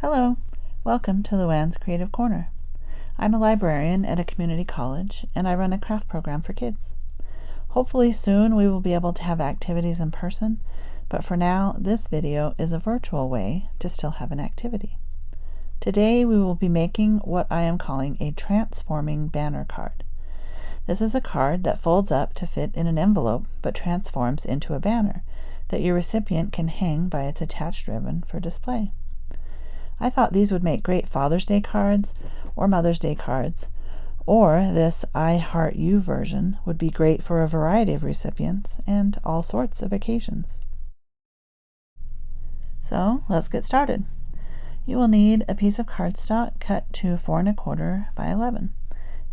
Hello, welcome to Luann's Creative Corner. I'm a librarian at a community college and I run a craft program for kids. Hopefully soon we will be able to have activities in person, but for now this video is a virtual way to still have an activity. Today we will be making what I am calling a transforming banner card. This is a card that folds up to fit in an envelope but transforms into a banner that your recipient can hang by its attached ribbon for display. I thought these would make great Father's Day cards or Mother's Day cards, or this I Heart You version would be great for a variety of recipients and all sorts of occasions. So let's get started. You will need a piece of cardstock cut to 4 1/4 by 11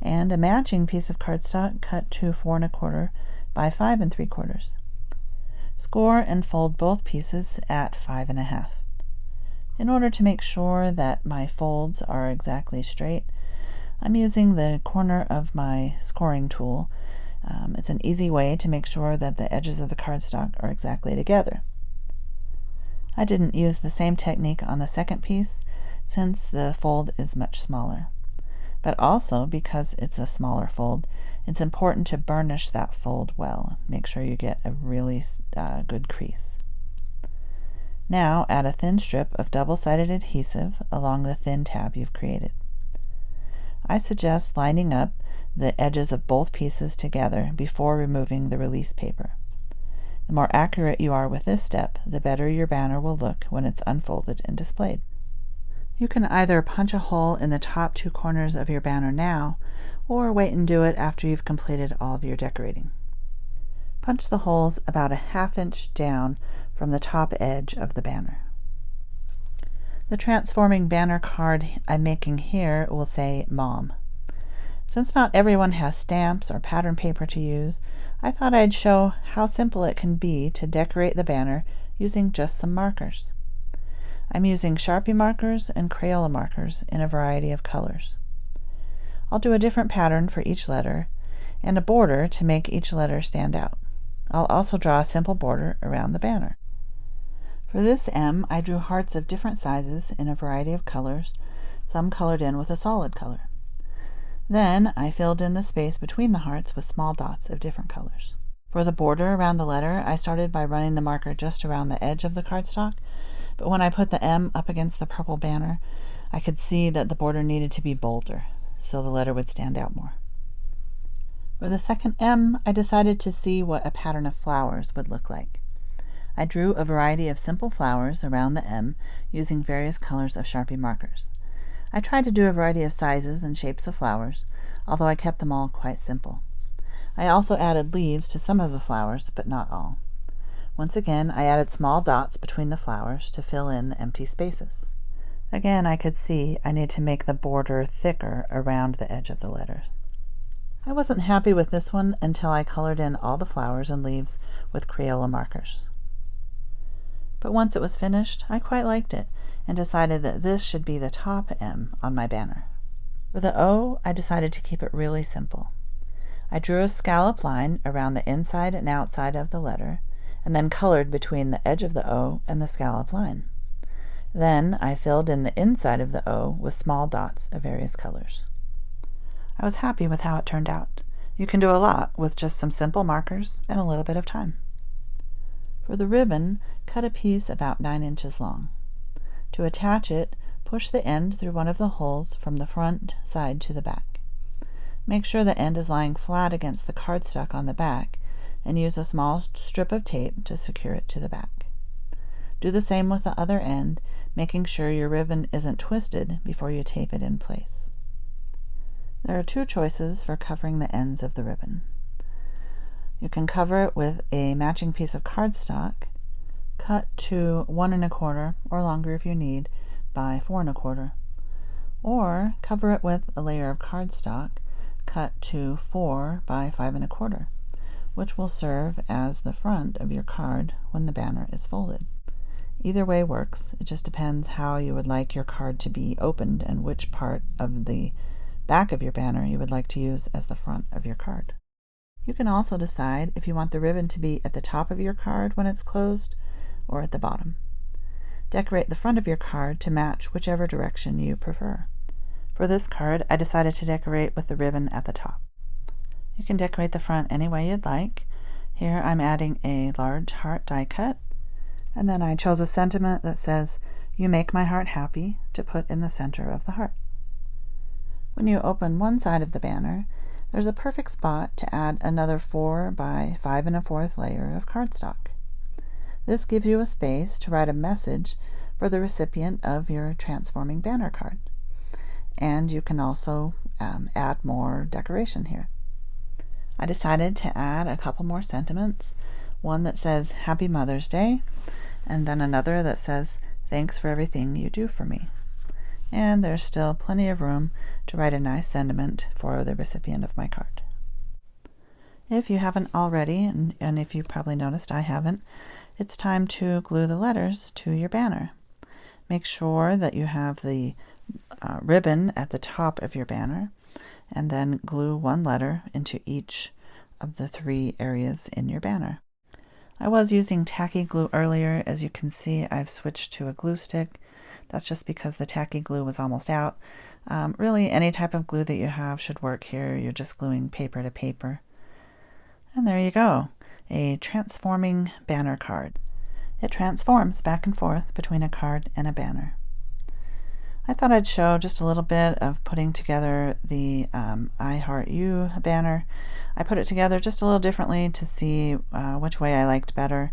and a matching piece of cardstock cut to 4 1/4 by 5 3/4. Score and fold both pieces at 5 1/2. In order to make sure that my folds are exactly straight, I'm using the corner of my scoring tool. It's an easy way to make sure that the edges of the cardstock are exactly together. I didn't use the same technique on the second piece since the fold is much smaller. But also because it's a smaller fold, it's important to burnish that fold well. Make sure you get a really good crease. Now add a thin strip of double-sided adhesive along the thin tab you've created. I suggest lining up the edges of both pieces together before removing the release paper. The more accurate you are with this step, the better your banner will look when it's unfolded and displayed. You can either punch a hole in the top 2 corners of your banner now, or wait and do it after you've completed all of your decorating. Punch the holes about a 1/2 inch down from the top edge of the banner. The transforming banner card I'm making here will say Mom. Since not everyone has stamps or pattern paper to use, I thought I'd show how simple it can be to decorate the banner using just some markers. I'm using Sharpie markers and Crayola markers in a variety of colors. I'll do a different pattern for each letter and a border to make each letter stand out. I'll also draw a simple border around the banner. For this M, I drew hearts of different sizes in a variety of colors, some colored in with a solid color. Then I filled in the space between the hearts with small dots of different colors. For the border around the letter, I started by running the marker just around the edge of the cardstock, but when I put the M up against the purple banner, I could see that the border needed to be bolder, so the letter would stand out more. For the second M, I decided to see what a pattern of flowers would look like. I drew a variety of simple flowers around the M using various colors of Sharpie markers. I tried to do a variety of sizes and shapes of flowers, although I kept them all quite simple. I also added leaves to some of the flowers, but not all. Once again, I added small dots between the flowers to fill in the empty spaces. Again, I could see I need to make the border thicker around the edge of the letters. I wasn't happy with this one until I colored in all the flowers and leaves with Crayola markers. But once it was finished, I quite liked it and decided that this should be the top M on my banner. For the O, I decided to keep it really simple. I drew a scallop line around the inside and outside of the letter, and then colored between the edge of the O and the scallop line. Then I filled in the inside of the O with small dots of various colors. I was happy with how it turned out. You can do a lot with just some simple markers and a little bit of time. For the ribbon, cut a piece about 9 inches long. To attach it, push the end through one of the holes from the front side to the back. Make sure the end is lying flat against the cardstock on the back and use a small strip of tape to secure it to the back. Do the same with the other end, making sure your ribbon isn't twisted before you tape it in place. There are 2 choices for covering the ends of the ribbon. You can cover it with a matching piece of cardstock, cut to 1 1/4 or longer if you need, by 4 1/4, or cover it with a layer of cardstock cut to 4 by 5 1/4, which will serve as the front of your card when the banner is folded. Either way works. It just depends how you would like your card to be opened and which part of the back of your banner you would like to use as the front of your card. You can also decide if you want the ribbon to be at the top of your card when it's closed or at the bottom. Decorate the front of your card to match whichever direction you prefer. For this card, I decided to decorate with the ribbon at the top. You can decorate the front any way you'd like. Here I'm adding a large heart die cut, and then I chose a sentiment that says, "You make my heart happy," to put in the center of the heart. When you open one side of the banner, there's a perfect spot to add another 4 by 5 1/4 layer of cardstock. This gives you a space to write a message for the recipient of your transforming banner card. And you can also add more decoration here. I decided to add a couple more sentiments, one that says Happy Mother's Day, and then another that says Thanks for everything you do for me. And there's still plenty of room to write a nice sentiment for the recipient of my card. If you haven't already, and if you probably noticed I haven't, it's time to glue the letters to your banner. Make sure that you have the ribbon at the top of your banner, and then glue one letter into each of the 3 areas in your banner. I was using tacky glue earlier. As you can see, I've switched to a glue stick. That's just because the tacky glue was almost out. Really, any type of glue that you have should work here. You're just gluing paper to paper. And there you go, a transforming banner card. It transforms back and forth between a card and a banner. I thought I'd show just a little bit of putting together the I Heart You banner. I put it together just a little differently to see which way I liked better.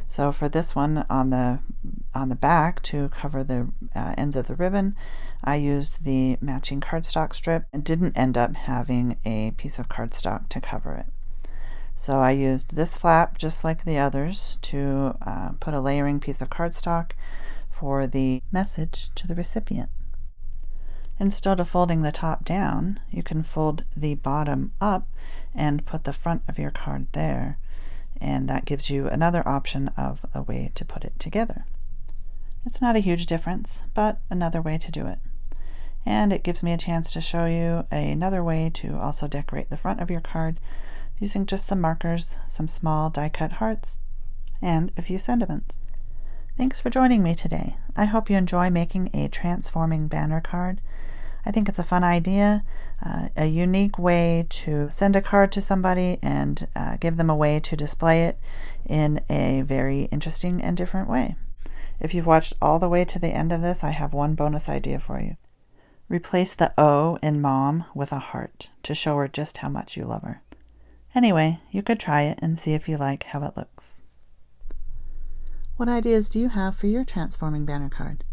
So for this one, on the back to cover the ends of the ribbon, I used the matching cardstock strip and didn't end up having a piece of cardstock to cover it. So I used this flap just like the others to put a layering piece of cardstock for the message to the recipient. Instead of folding the top down, you can fold the bottom up and put the front of your card there, and that gives you another option of a way to put it together. It's not a huge difference, but another way to do it. And it gives me a chance to show you another way to also decorate the front of your card using just some markers, some small die-cut hearts, and a few sentiments. Thanks for joining me today. I hope you enjoy making a transforming banner card. I think it's a fun idea, a unique way to send a card to somebody and give them a way to display it in a very interesting and different way. If you've watched all the way to the end of this, I have one bonus idea for you. Replace the O in Mom with a heart to show her just how much you love her. Anyway, you could try it and see if you like how it looks. What ideas do you have for your transforming banner card?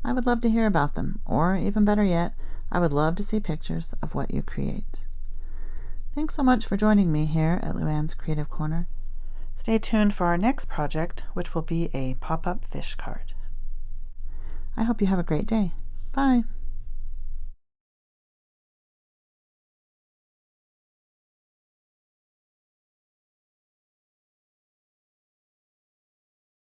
I would love to hear about them, or even better yet, I would love to see pictures of what you create. Thanks so much for joining me here at Luann's Creative Corner. Stay tuned for our next project, which will be a pop-up fish card. I hope you have a great day. Bye.